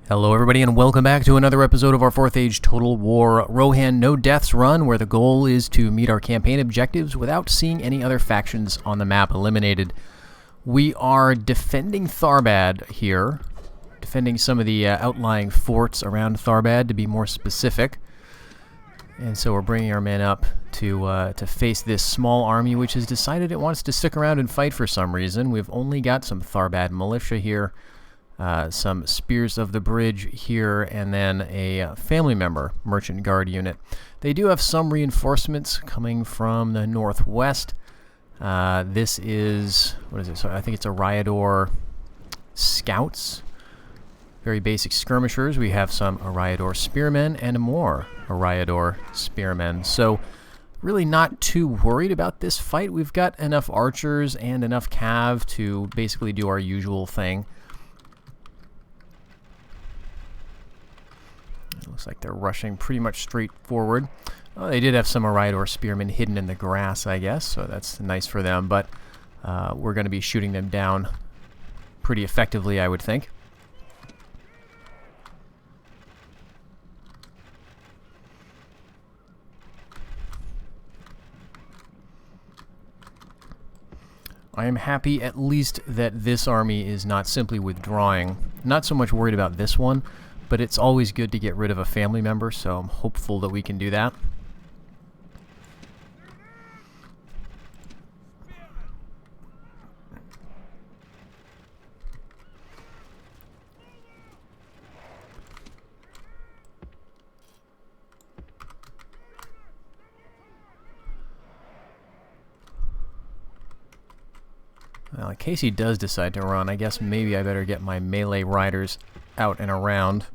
Hello everybody and welcome back to another episode of our 4th Age Total War Rohan No Deaths run, where the goal is to meet our campaign objectives without seeing any other factions on the map eliminated. We are defending Tharbad here, defending some of the outlying forts around Tharbad to be more specific. And so we're bringing our men up to face this small army which has decided it wants to stick around and fight for some reason. We've only got some Tharbad militia here. Some Spears of the Bridge here, and then a family member merchant guard unit. They do have some reinforcements coming from the northwest. This is, what is it? So I think it's a Riador Scouts. Very basic skirmishers. We have some Ariador Spearmen and more Ariador Spearmen. So really not too worried about this fight. We've got enough archers and enough cav to basically do our usual thing. Looks like they're rushing pretty much straight forward. Well, they did have some Ariador Spearmen hidden in the grass, I guess, so that's nice for them, but we're going to be shooting them down pretty effectively, I would think. I am happy at least that this army is not simply withdrawing. Not so much worried about this one, but it's always good to get rid of a family member, so I'm hopeful that we can do that. Well, in case he does decide to run, I guess maybe I better get my melee riders out and around.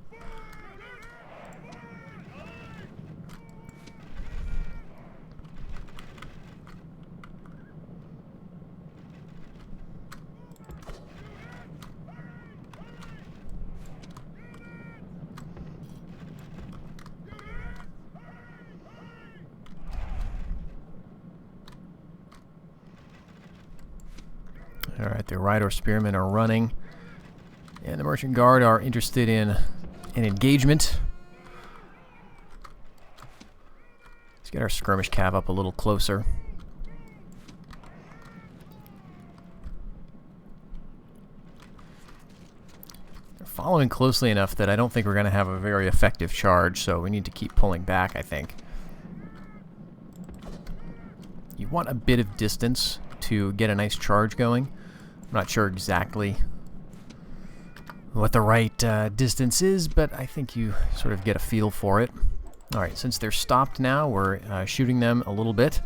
Alright, the Rider Spearmen are running, and the Merchant Guard are interested in an engagement. Let's get our skirmish cav up a little closer. They're following closely enough that I don't think we're going to have a very effective charge, so we need to keep pulling back, I think. You want a bit of distance to get a nice charge going. I'm not sure exactly what the right distance is, but I think you sort of get a feel for it. Alright, since they're stopped now, we're shooting them a little bit.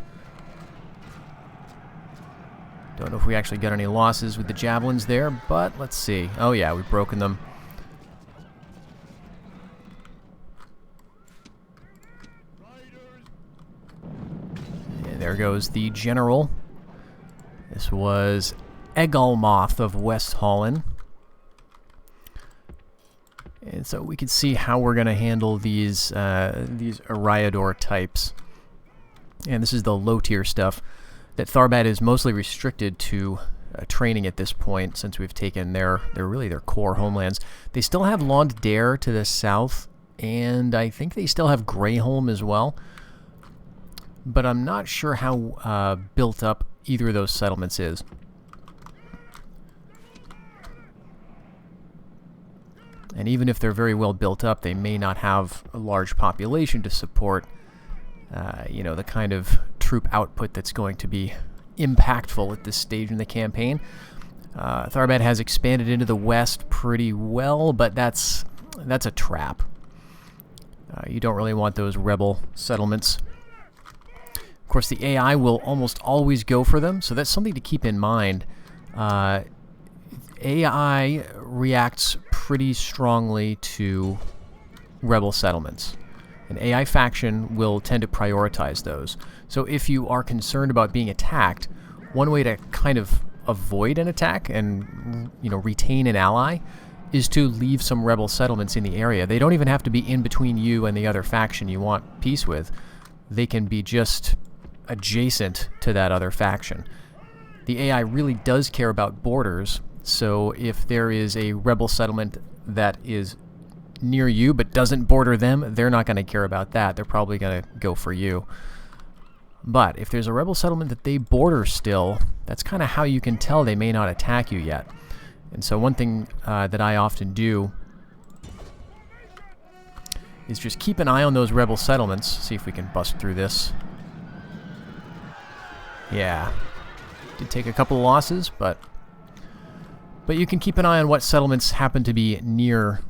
Don't know if we actually got any losses with the javelins there, but let's see. Oh yeah, we've broken them. And there goes the general. This was Egalmoth of West Holland. And so we can see how we're going to handle these Ariador types. And this is the low-tier stuff that Tharbad is mostly restricted to training at this point, since we've taken their core homelands. They still have Lond Dare to the south, and I think they still have Greyholm as well. But I'm not sure how built up either of those settlements is. And even if they're very well built up, they may not have a large population to support, you know, the kind of troop output that's going to be impactful at this stage in the campaign. Tharbad has expanded into the west pretty well, but that's a trap. You don't really want those rebel settlements. Of course, the AI will almost always go for them, so that's something to keep in mind. AI reacts pretty strongly to rebel settlements. An AI faction will tend to prioritize those. So if you are concerned about being attacked, one way to kind of avoid an attack and, you know, retain an ally is to leave some rebel settlements in the area. They don't even have to be in between you and the other faction you want peace with. They can be just adjacent to that other faction. The AI really does care about borders. So if there is a rebel settlement that is near you but doesn't border them, they're not going to care about that. They're probably going to go for you. But if there's a rebel settlement that they border still, that's kind of how you can tell they may not attack you yet. And so one thing that I often do is just keep an eye on those rebel settlements. See if we can bust through this. Yeah. Did take a couple of losses, but you can keep an eye on what settlements happen to be near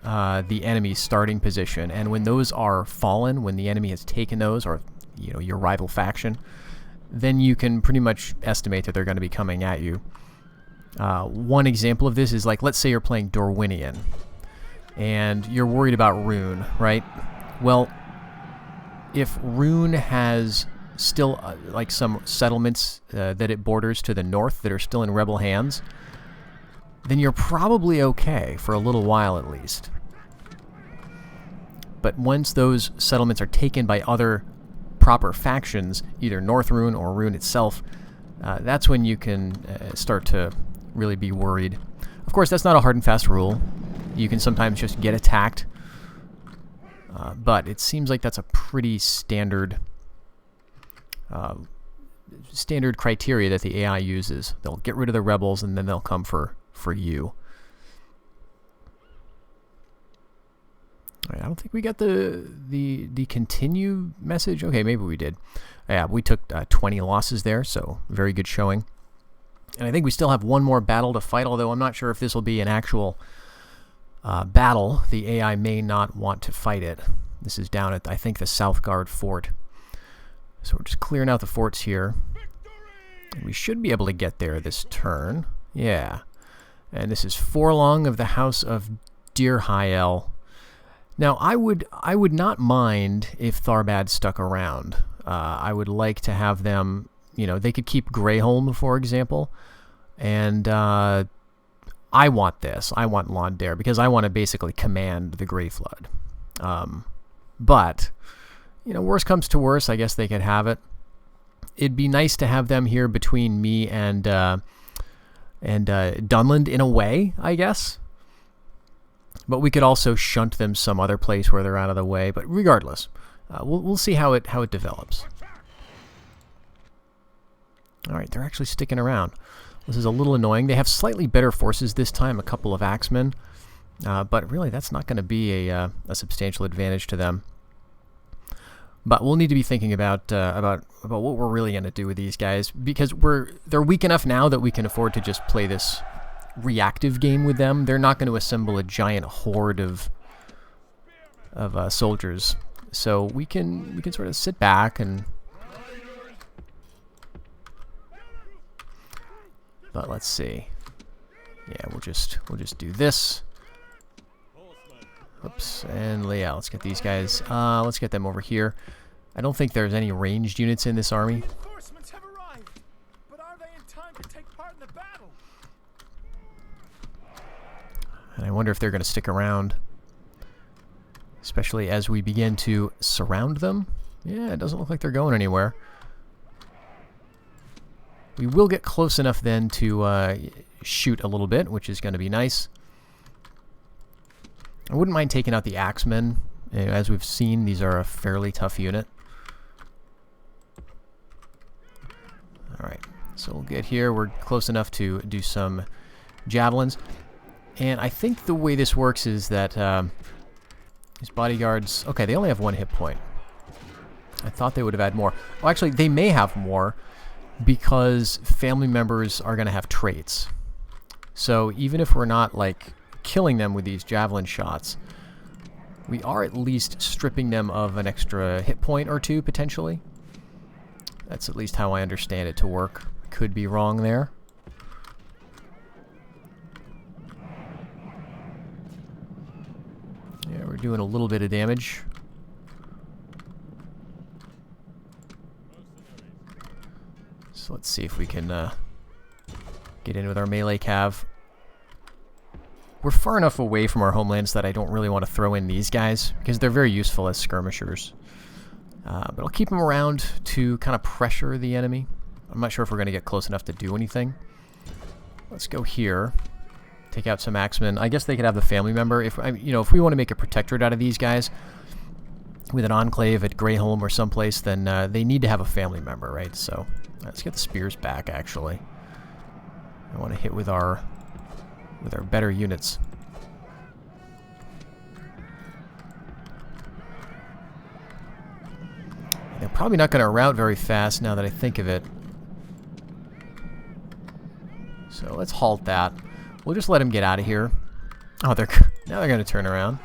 the enemy's starting position. And when those are fallen, when the enemy has taken those, or your rival faction, then you can pretty much estimate that they're going to be coming at you. One example of this is, like, let's say you're playing Dorwinian, and you're worried about Rune, right? Well, if Rune has still like some settlements that it borders to the north that are still in rebel hands, then you're probably okay for a little while at least. But once those settlements are taken by other proper factions, either North Rune or Rune itself, that's when you can start to really be worried. Of course, that's not a hard and fast rule. You can sometimes just get attacked, but it seems like that's a pretty standard criteria that the AI uses. They'll get rid of the rebels and then they'll come for you. All right, I don't think we got the continue message. Okay, maybe we did. Yeah, we took 20 losses there, so very good showing. And I think we still have one more battle to fight, although I'm not sure if this will be an actual battle. The AI may not want to fight it. This is down at, I think, the South Guard Fort. So we're just clearing out the forts here. And we should be able to get there this turn. Yeah. And this is Forlong of the House of Dirhael. Now, I would not mind if Tharbad stuck around. I would like to have them, they could keep Greyholm, for example. And I want this. I want Londair, because I want to basically command the Grey Flood. But, worst comes to worst, I guess they could have it. It'd be nice to have them here between me and Dunland in a way, I guess. But we could also shunt them some other place where they're out of the way. But regardless, we'll see how it develops. All right, they're actually sticking around. This is a little annoying. They have slightly better forces this time, a couple of axemen. But really, that's not going to be a substantial advantage to them. But we'll need to be thinking about what we're really going to do with these guys, because they're weak enough now that we can afford to just play this reactive game with them. They're not going to assemble a giant horde of soldiers, so we can sort of sit back and. But let's see. Yeah, we'll just do this. Oops, and yeah, let's get these guys. Let's get them over here. I don't think there's any ranged units in this army. Reinforcements have arrived, but are they in time to take part in the battle? And I wonder if they're going to stick around, especially as we begin to surround them. Yeah, it doesn't look like they're going anywhere. We will get close enough then to shoot a little bit, which is going to be nice. I wouldn't mind taking out the axemen. As we've seen, these are a fairly tough unit. Alright, so we'll get here. We're close enough to do some javelins. And I think the way this works is that these bodyguards... Okay, they only have 1 hit point. I thought they would have had more. Well, actually, they may have more, because family members are going to have traits. So even if we're not, like, killing them with these javelin shots, we are at least stripping them of an extra hit point or 2, potentially. That's at least how I understand it to work. Could be wrong there. Yeah, we're doing a little bit of damage. So let's see if we can get in with our melee cav. We're far enough away from our homelands that I don't really want to throw in these guys, because they're very useful as skirmishers. But I'll keep them around to kind of pressure the enemy. I'm not sure if we're going to get close enough to do anything. Let's go here. Take out some axemen. I guess they could have the family member. If if we want to make a protectorate out of these guys with an enclave at Greyholm or someplace, then they need to have a family member, right? So let's get the spears back. Actually, I want to hit with our better units. They're probably not going to rout very fast now that I think of it. So let's halt that. We'll just let him get out of here. Oh, now they're going to turn around.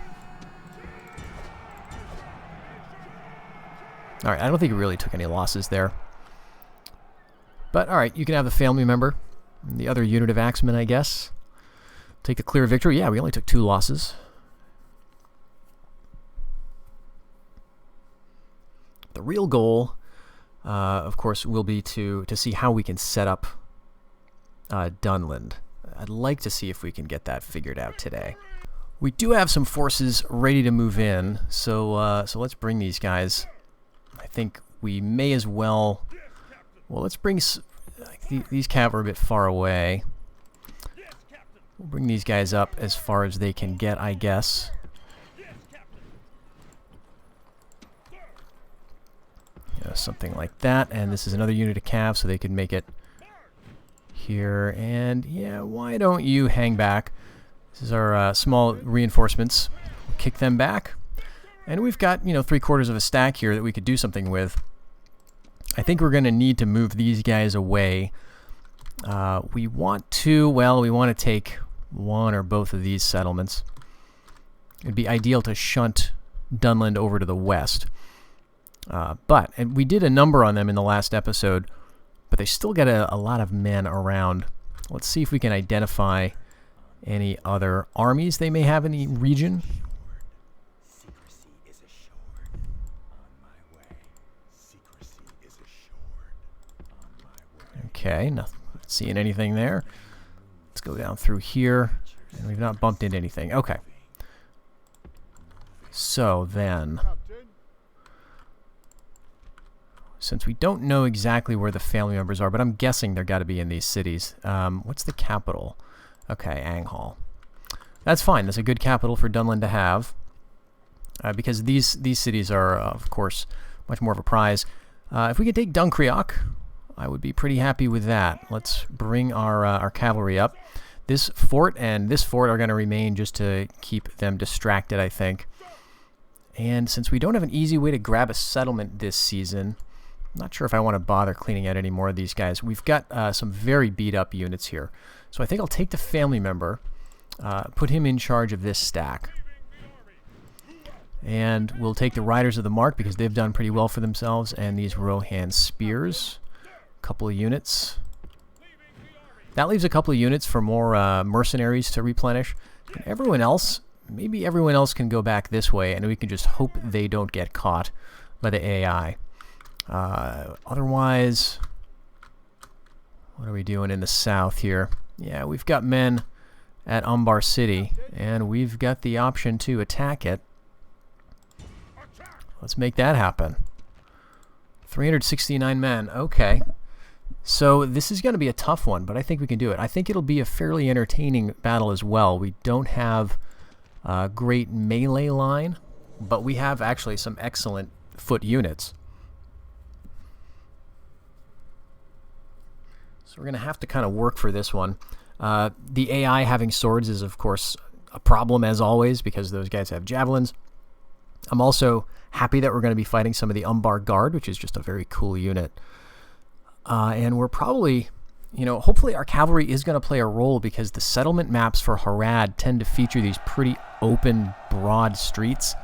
Alright, I don't think he really took any losses there. But, alright, you can have the family member. The other unit of axemen, I guess. Take the clear victory. Yeah, we only took 2 losses. The real goal, of course, will be to see how we can set up Dunland. I'd like to see if we can get that figured out today. We do have some forces ready to move in, so let's bring these guys. I think we may as well. Well, let's bring these cav are a bit far away. We'll bring these guys up as far as they can get, I guess. Something like that, and this is another unit of cav, so they can make it here. And yeah, why don't you hang back? This is our small reinforcements. We'll kick them back, and we've got 3/4 of a stack here that we could do something with. I think we're going to need to move these guys away. We want to take one or both of these settlements. It'd be ideal to shunt Dunland over to the west. And we did a number on them in the last episode, but they still get a lot of men around. Let's see if we can identify any other armies they may have in the region. Secrecy is assured. On my way. Secrecy is assured. On my way. Okay, not seeing anything there. Let's go down through here, and we've not bumped into anything. Okay. So then, since we don't know exactly where the family members are, but I'm guessing they're got to be in these cities. What's the capital? Okay, Anghal. That's fine. That's a good capital for Dunland to have, because these cities are, of course, much more of a prize. If we could take Dunkreok, I would be pretty happy with that. Let's bring our cavalry up. This fort and this fort are going to remain just to keep them distracted, I think. And since we don't have an easy way to grab a settlement this season, I'm not sure if I want to bother cleaning out any more of these guys. We've got some very beat up units here. So I think I'll take the family member, put him in charge of this stack. And we'll take the Riders of the Mark because they've done pretty well for themselves, and these Rohan spears. A couple of units. That leaves a couple of units for more mercenaries to replenish. And everyone else, maybe everyone else can go back this way, and we can just hope they don't get caught by the AI. Otherwise, what are we doing in the south here? Yeah, we've got men at Umbar City, and we've got the option to attack it. Let's make that happen. 369 men. Okay. So this is going to be a tough one, but I think we can do it. I think it'll be a fairly entertaining battle as well. We don't have a great melee line, but we have actually some excellent foot units. So we're going to have to kind of work for this one. The AI having swords is, of course, a problem as always because those guys have javelins. I'm also happy that we're going to be fighting some of the Umbar Guard, which is just a very cool unit. And we're probably, hopefully our cavalry is going to play a role because the settlement maps for Harad tend to feature these pretty open, broad streets.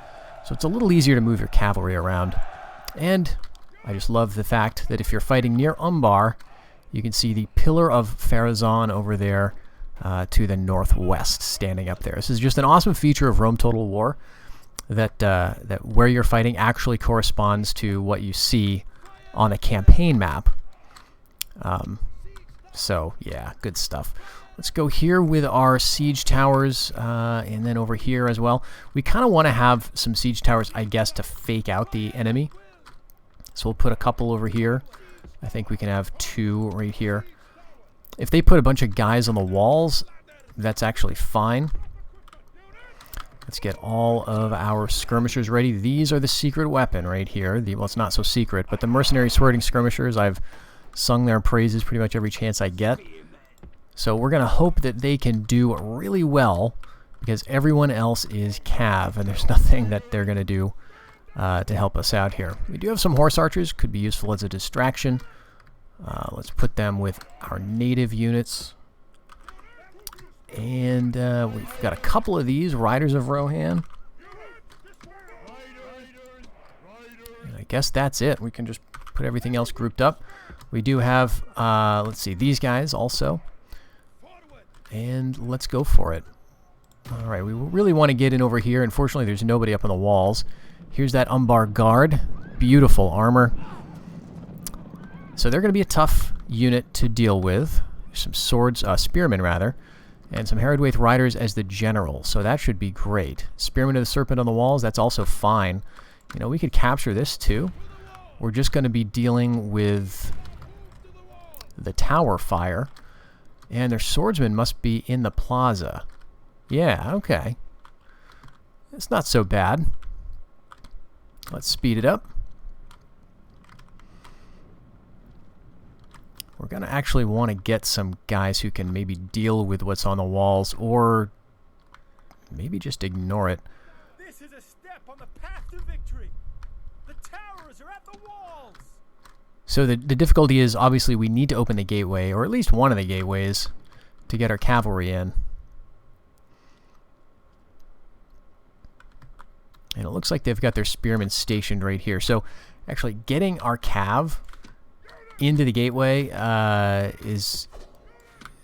So it's a little easier to move your cavalry around. And I just love the fact that if you're fighting near Umbar, you can see the Pillar of Farazan over there to the northwest standing up there. This is just an awesome feature of Rome Total War that where you're fighting actually corresponds to what you see on a campaign map. So, yeah, good stuff. Let's go here with our siege towers and then over here as well. We kind of want to have some siege towers, I guess, to fake out the enemy. So we'll put a couple over here. I think we can have 2 right here. If they put a bunch of guys on the walls, that's actually fine. Let's get all of our skirmishers ready. These are the secret weapon right here. Well, it's not so secret, but the mercenary swording skirmishers, I've sung their praises pretty much every chance I get. So we're going to hope that they can do really well, because everyone else is cav, and there's nothing that they're going to do to help us out here. We do have some horse archers, could be useful as a distraction. Let's put them with our native units. And we've got a couple of these Riders of Rohan. And I guess that's it. We can just put everything else grouped up. We do have, let's see, these guys also. And let's go for it. Alright, we really want to get in over here. Unfortunately, there's nobody up on the walls. Here's that Umbar guard. Beautiful armor. So they're going to be a tough unit to deal with. Some swords, spearmen rather. And some Haradrim riders as the general. So that should be great. Spearmen of the Serpent on the walls, that's also fine. You know, we could capture this too. We're just going to be dealing with the tower fire. And their swordsmen must be in the plaza. Yeah, okay. It's not so bad. Let's speed it up. We're going to actually want to get some guys who can maybe deal with what's on the walls, or maybe just ignore it. This is a step on the path to victory. The towers are at the walls. So the difficulty is, obviously, we need to open the gateway, or at least one of the gateways, to get our cavalry in. And it looks like they've got their spearmen stationed right here. So actually getting our cav into the gateway is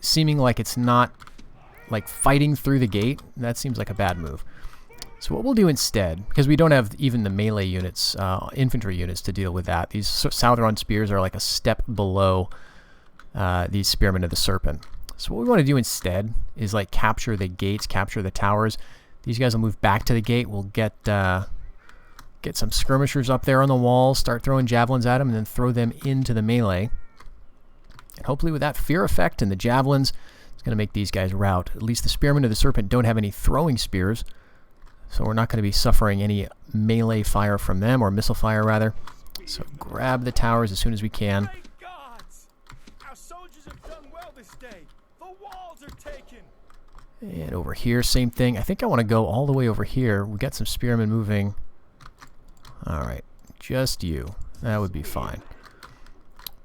seeming like it's not like fighting through the gate. That seems like a bad move. So what we'll do instead, because we don't have even the melee units, infantry units to deal with that. These Southron spears are like a step below these spearmen of the serpent. So what we want to do instead is like capture the gates, capture the towers. These guys will move back to the gate. We'll get some skirmishers up there on the wall, start throwing javelins at them, and then throw them into the melee. And hopefully with that fear effect and the javelins, it's going to make these guys rout. At least the spearmen of the serpent don't have any throwing spears, so we're not going to be suffering any melee fire from them, or missile fire rather. So grab the towers as soon as we can. Thank gods! Our soldiers have done well this day. The walls are taken. And over here, same thing. I think I want to go all the way over here. We got some spearmen moving. Alright, just you. That would be fine.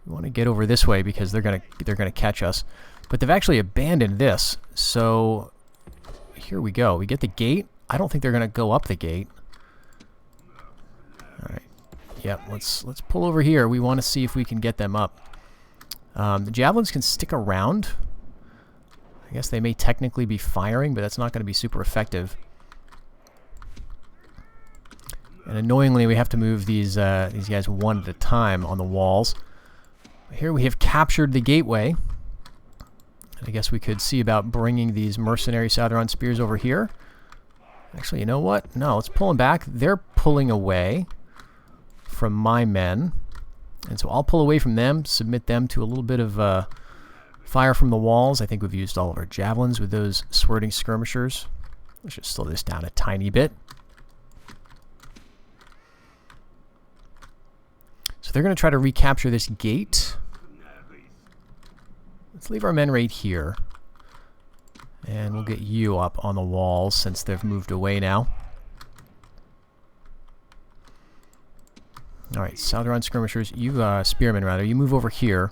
We want to get over this way because they're gonna catch us. But they've actually abandoned this. So here we go. We get the gate. I don't think they're gonna go up the gate. Alright. Yep, let's pull over here. We want to see if we can get them up. The javelins can stick around. I guess they may technically be firing, but that's not going to be super effective. And annoyingly, we have to move these guys one at a time on the walls. Here we have captured the gateway. And I guess we could see about bringing these mercenary Southron spears over here. Actually, you know what? No, let's pull them back. They're pulling away from my men. And so I'll pull away from them, submit them to a little bit of fire from the walls. I think we've used all of our javelins with those swording skirmishers. Let's just slow this down a tiny bit. So they're going to try to recapture this gate. Let's leave our men right here. And we'll get you up on the walls since they've moved away now. Alright, Southron skirmishers, you, spearmen rather, you move over here.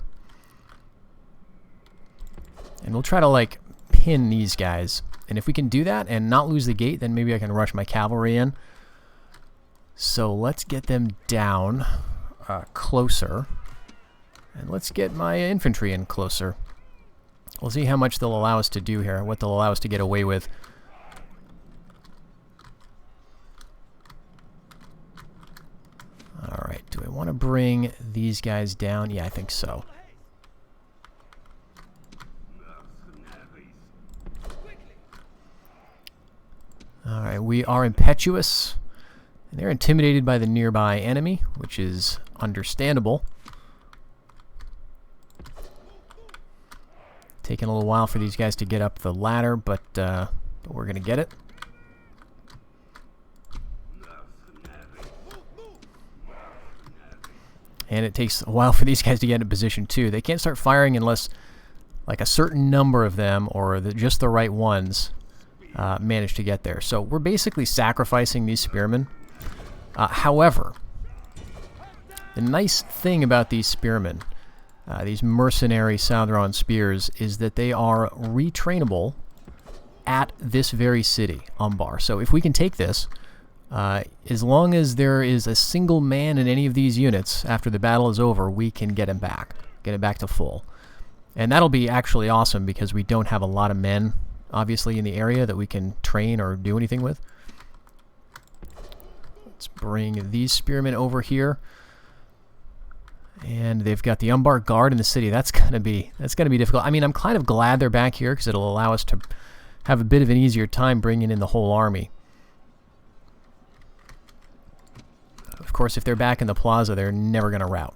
And we'll try to, like, pin these guys. And if we can do that and not lose the gate, then maybe I can rush my cavalry in. So let's get them down closer. And let's get my infantry in closer. We'll see how much they'll allow us to do here, what they'll allow us to get away with. Alright, do I want to bring these guys down? Yeah, I think so. Alright, we are impetuous. And they're intimidated by the nearby enemy, which is understandable. Taking a little while for these guys to get up the ladder, but we're going to get it. And it takes a while for these guys to get into position, too. They can't start firing unless, like, a certain number of them, or just the right ones, manage to get there. So we're basically sacrificing these spearmen. However, the nice thing about these spearmen, these mercenary Southron spears, is that they are retrainable at this very city, Umbar. So if we can take this, as long as there is a single man in any of these units after the battle is over, we can get him back to full. And that'll be actually awesome because we don't have a lot of men, obviously, in the area that we can train or do anything with. Let's bring these spearmen over here. And they've got the Umbar guard in the city. That's gonna be difficult. I mean, I'm kind of glad they're back here because it'll allow us to have a bit of an easier time bringing in the whole army. Of course, if they're back in the plaza, they're never going to rout.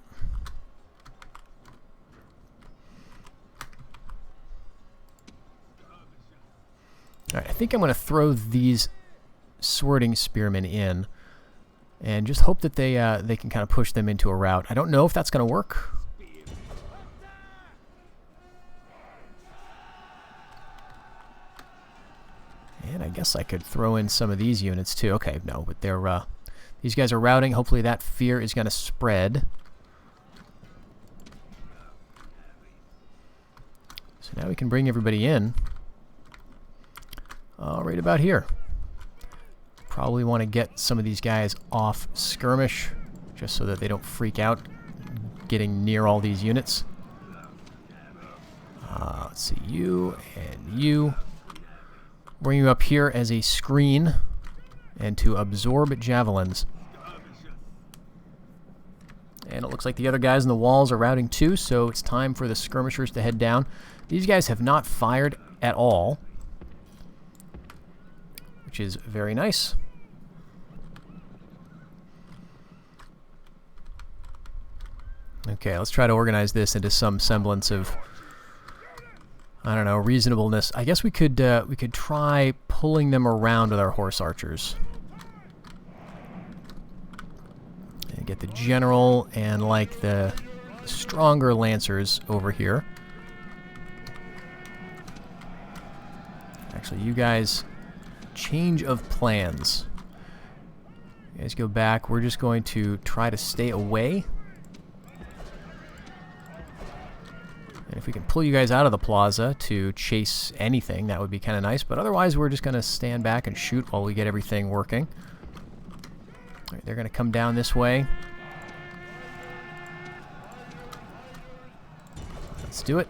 Alright, I think I'm going to throw these swording spearmen in and just hope that they can kind of push them into a rout. I don't know if that's going to work. And I guess I could throw in some of these units too. Okay, no, but they're these guys are routing. Hopefully that fear is going to spread. So now we can bring everybody in. Right about here. Probably want to get some of these guys off skirmish, just so that they don't freak out getting near all these units. Let's see, you and you. Bring you up here as a screen and to absorb javelins. And it looks like the other guys in the walls are routing too, so it's time for the skirmishers to head down. These guys have not fired at all, which is very nice. Okay, let's try to organize this into some semblance of, I don't know, reasonableness. I guess we could try pulling them around with our horse archers. And get the general and like the stronger lancers over here. Actually, you guys, change of plans. You guys go back. We're just going to try to stay away. And if we can pull you guys out of the plaza to chase anything, that would be kind of nice. But otherwise, we're just going to stand back and shoot while we get everything working. All right, they're going to come down this way. Let's do it.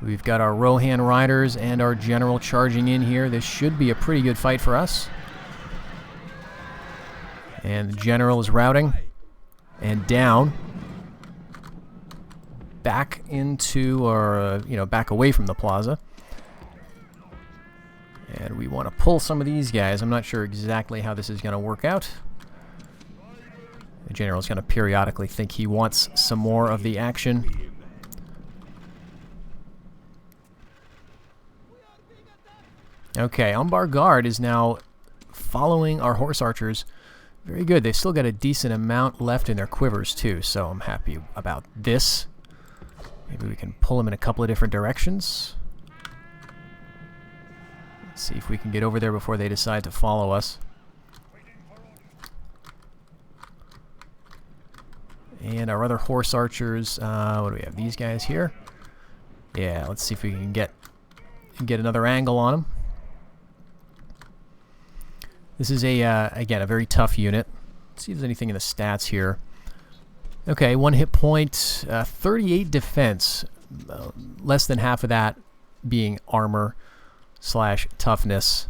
We've got our Rohan riders and our general charging in here. This should be a pretty good fight for us. And the general is routing. And down. Back into, or, back away from the plaza. And we want to pull some of these guys. I'm not sure exactly how this is going to work out. The general's going to periodically think he wants some more of the action. Okay, Umbar Guard is now following our horse archers. Very good. They've still got a decent amount left in their quivers, too, so I'm happy about this. Maybe we can pull them in a couple of different directions. Let's see if we can get over there before they decide to follow us. And our other horse archers, what do we have? These guys here? Yeah, let's see if we can get another angle on them. This is again, a very tough unit. Let's see if there's anything in the stats here. Okay, 1 hit point, 38 defense, less than half of that being armor / toughness,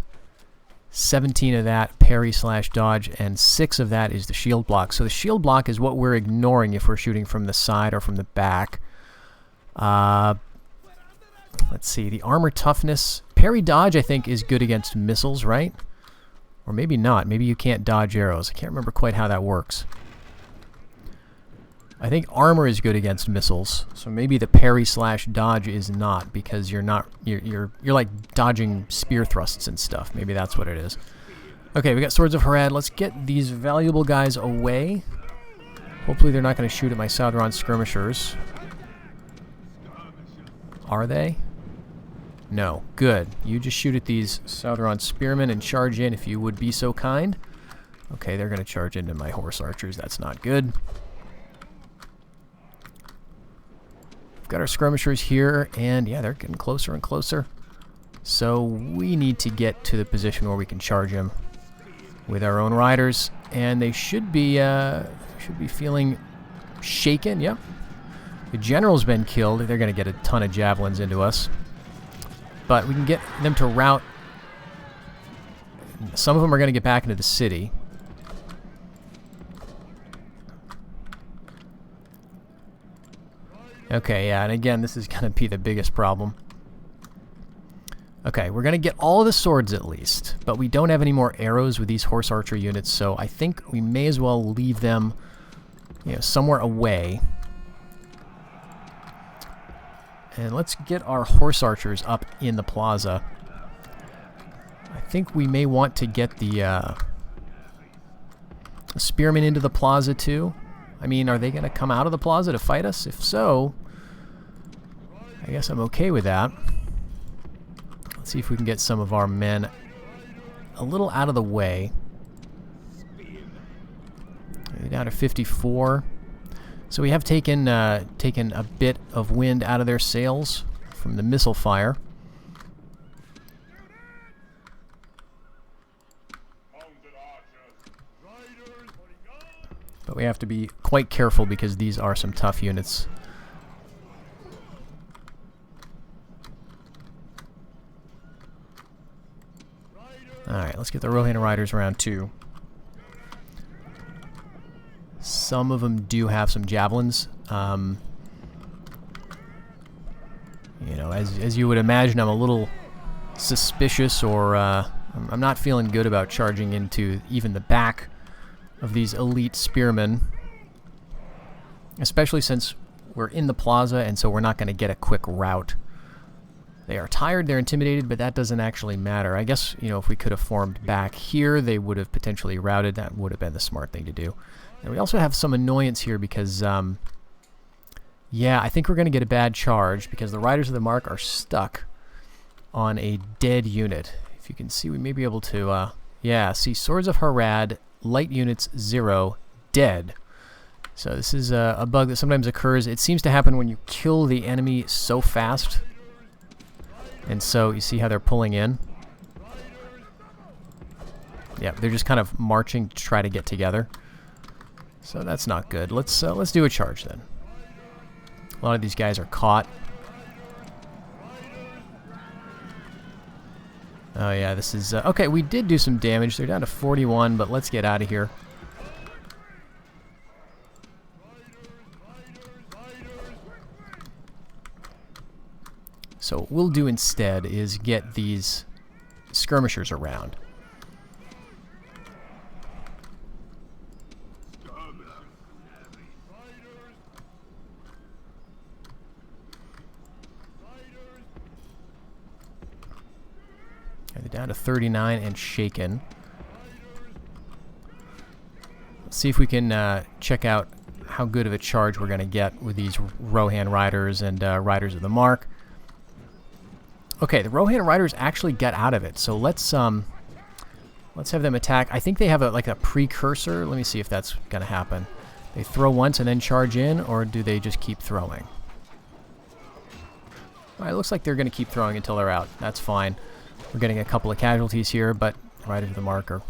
17 of that parry / dodge, and 6 of that is the shield block. So the shield block is what we're ignoring if we're shooting from the side or from the back. Let's see, the armor toughness, parry dodge I think is good against missiles, right? Or maybe not. Maybe you can't dodge arrows. I can't remember quite how that works. I think armor is good against missiles, so maybe the parry slash dodge is not, because you're like dodging spear thrusts and stuff. Maybe that's what it is. Okay, we got Swords of Harad. Let's get these valuable guys away. Hopefully they're not going to shoot at my Southron skirmishers. Are they? No. Good. You just shoot at these Southron spearmen and charge in if you would be so kind. Okay, they're going to charge into my horse archers. That's not good. We've got our skirmishers here, and yeah, they're getting closer and closer. So we need to get to the position where we can charge them with our own riders, and they should be feeling shaken. Yep. The general's been killed. They're going to get a ton of javelins into us. But we can get them to rout. Some of them are going to get back into the city. Okay, yeah, and again, this is going to be the biggest problem. Okay, we're going to get all the swords at least, but we don't have any more arrows with these horse archer units, so I think we may as well leave them, you know, somewhere away. And let's get our horse archers up in the plaza. I think we may want to get the spearmen into the plaza too. I mean, are they going to come out of the plaza to fight us? If so, I guess I'm okay with that. Let's see if we can get some of our men a little out of the way. Maybe down to 54. So we have taken a bit of wind out of their sails from the missile fire. But we have to be quite careful because these are some tough units. Alright, let's get the Rohan riders around too. Some of them do have some javelins. You know, as you would imagine, I'm a little suspicious, or I'm not feeling good about charging into even the back of these elite spearmen, especially since we're in the plaza, and so we're not going to get a quick rout. They are tired, they're intimidated, but that doesn't actually matter. I guess, you know, if we could have formed back here, they would have potentially routed. That would have been the smart thing to do. And we also have some annoyance here because, yeah, I think we're going to get a bad charge because the Riders of the Mark are stuck on a dead unit. If you can see, we may be able to, yeah, see, Swords of Harad, light units 0, dead. So this is a bug that sometimes occurs. It seems to happen when you kill the enemy so fast. And so you see how they're pulling in. Yeah, they're just kind of marching to try to get together. So that's not good. Let's do a charge then. A lot of these guys are caught. Oh yeah, this is okay. We did do some damage. They're down to 41, but let's get out of here. So what we'll do instead is get these skirmishers around. They're down to 39 and shaken. Let's see if we can check out how good of a charge we're going to get with these Rohan riders and Riders of the Mark. Okay, the Rohan riders actually get out of it, so let's have them attack. I think they have like a precursor. Let me see if that's going to happen. They throw once and then charge in, or do they just keep throwing? All right, it looks like they're going to keep throwing until they're out. That's fine. We're getting a couple of casualties here, but Riders of the Mark are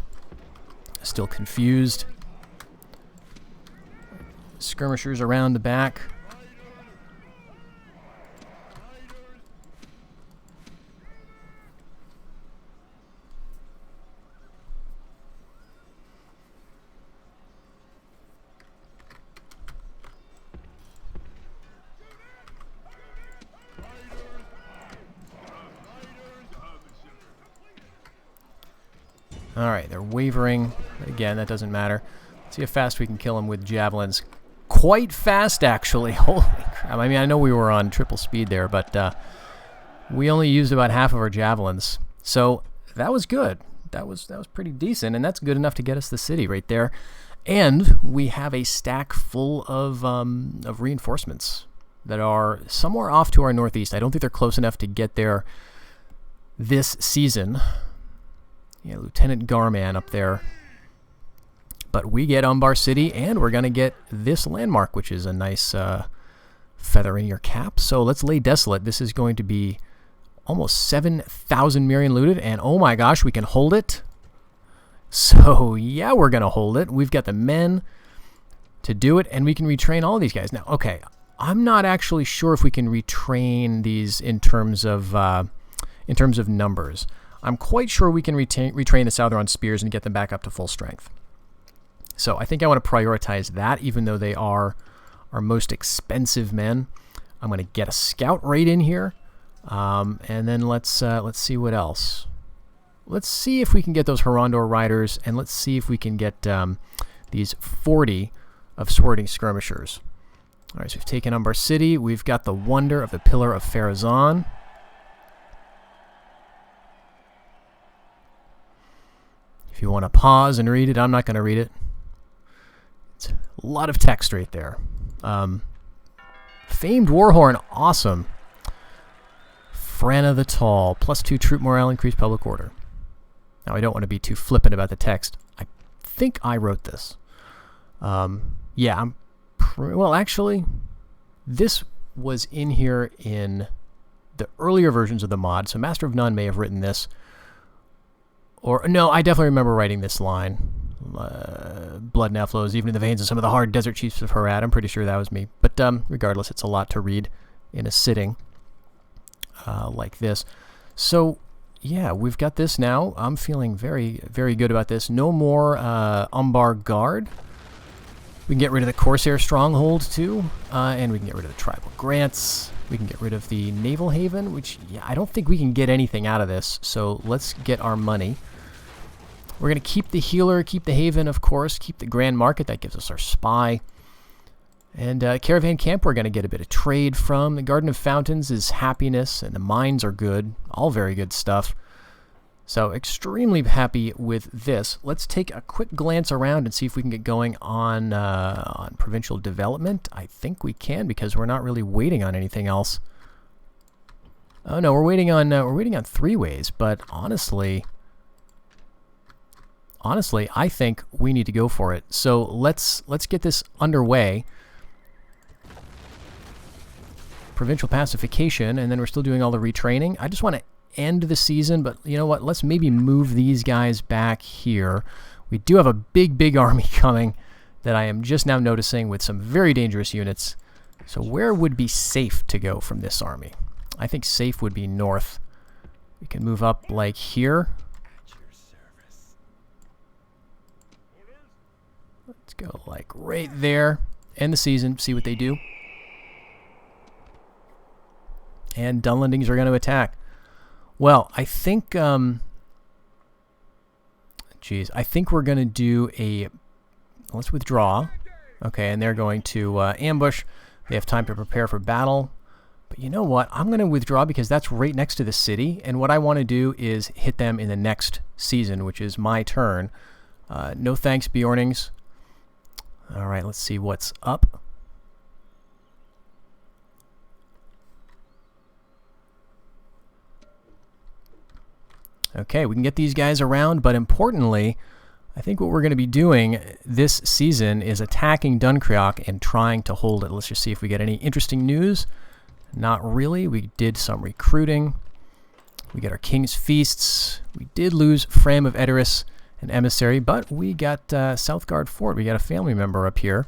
still confused. Skirmishers around the back. Alright, they're wavering. But again, that doesn't matter. Let's see how fast we can kill them with javelins. quite fast, actually. Holy crap. I mean, I know we were on triple speed there, but we only used about half of our javelins. So that was good. That was pretty decent, and that's good enough to get us the city right there. And we have a stack full of reinforcements that are somewhere off to our northeast. I don't think they're close enough to get there this season. Yeah, Lieutenant Garman up there. But we get Umbar City, and we're going to get this landmark, which is a nice feather in your cap. So let's lay desolate. This is going to be almost 7,000 Mirian looted, and oh my gosh, we can hold it. So yeah, we're going to hold it. We've got the men to do it, and we can retrain all of these guys. Now, okay, I'm not actually sure if we can retrain these in terms of numbers. I'm quite sure we can retrain the Southron Spears and get them back up to full strength. So I think I want to prioritize that, even though they are our most expensive men. I'm going to get a scout right in here, and then let's see what else. Let's see if we can get those Harondor riders, and let's see if we can get these 40 of Swording Skirmishers. All right, so we've taken Umbar City. We've got the Wonder of the Pillar of Farazan. If you want to pause and read it, I'm not going to read it. It's a lot of text right there. Famed Warhorn, awesome. Franna the Tall, +2 troop morale, increased public order. Now, I don't want to be too flippant about the text. I think I wrote this. Yeah, well, actually, this was in here in the earlier versions of the mod, so Master of None may have written this. Or, no, I definitely remember writing this line. Blood now flows even in the veins of some of the hard desert chiefs of Harad. I'm pretty sure that was me. But regardless, it's a lot to read in a sitting like this. So, yeah, we've got this now. I'm feeling very, very good about this. No more Umbar Guard. We can get rid of the Corsair Stronghold, too. And we can get rid of the Tribal Grants. We can get rid of the Naval Haven, which, yeah, I don't think we can get anything out of this. So let's get our money. We're going to keep the Healer, keep the Haven, of course, keep the Grand Market. That gives us our Spy. And Caravan Camp we're going to get a bit of trade from. The Garden of Fountains is happiness, and the mines are good. All very good stuff. So extremely happy with this. Let's take a quick glance around and see if we can get going on Provincial Development. I think we can, because we're not really waiting on anything else. Oh no, we're waiting on 3 ways, but honestly, I think we need to go for it. So let's get this underway. Provincial Pacification, and then we're still doing all the retraining. I just want to end the season, but you know what? Let's maybe move these guys back here. We do have a big army coming that I am just now noticing with some very dangerous units. So where would be safe to go from this army? I think safe would be north. We can move up like here. Let's go like right there. End the season, see what they do. And Dunlendings are going to attack. Well, I think, I think we're going to do a, let's withdraw. Okay, and they're going to ambush. They have time to prepare for battle. But you know what? I'm going to withdraw because that's right next to the city. And what I want to do is hit them in the next season, which is my turn. No thanks, Bjornings. All right, let's see what's up. Okay, we can get these guys around, but importantly, I think what we're going to be doing this season is attacking Dunkreok and trying to hold it. Let's just see if we get any interesting news. Not really. We did some recruiting. We get our King's Feasts. We did lose Fram of Edoras and Emissary, but we got Southgard Fort. We got a family member up here.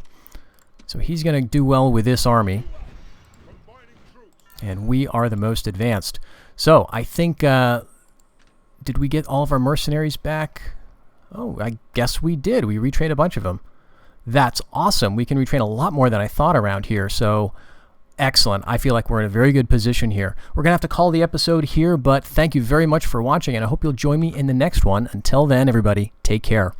So he's going to do well with this army. And we are the most advanced. So I think... did we get all of our mercenaries back? Oh, I guess we did. We retrained a bunch of them. That's awesome. We can retrain a lot more than I thought around here. So, excellent. I feel like we're in a very good position here. We're going to have to call the episode here, but thank you very much for watching, and I hope you'll join me in the next one. Until then, everybody, take care.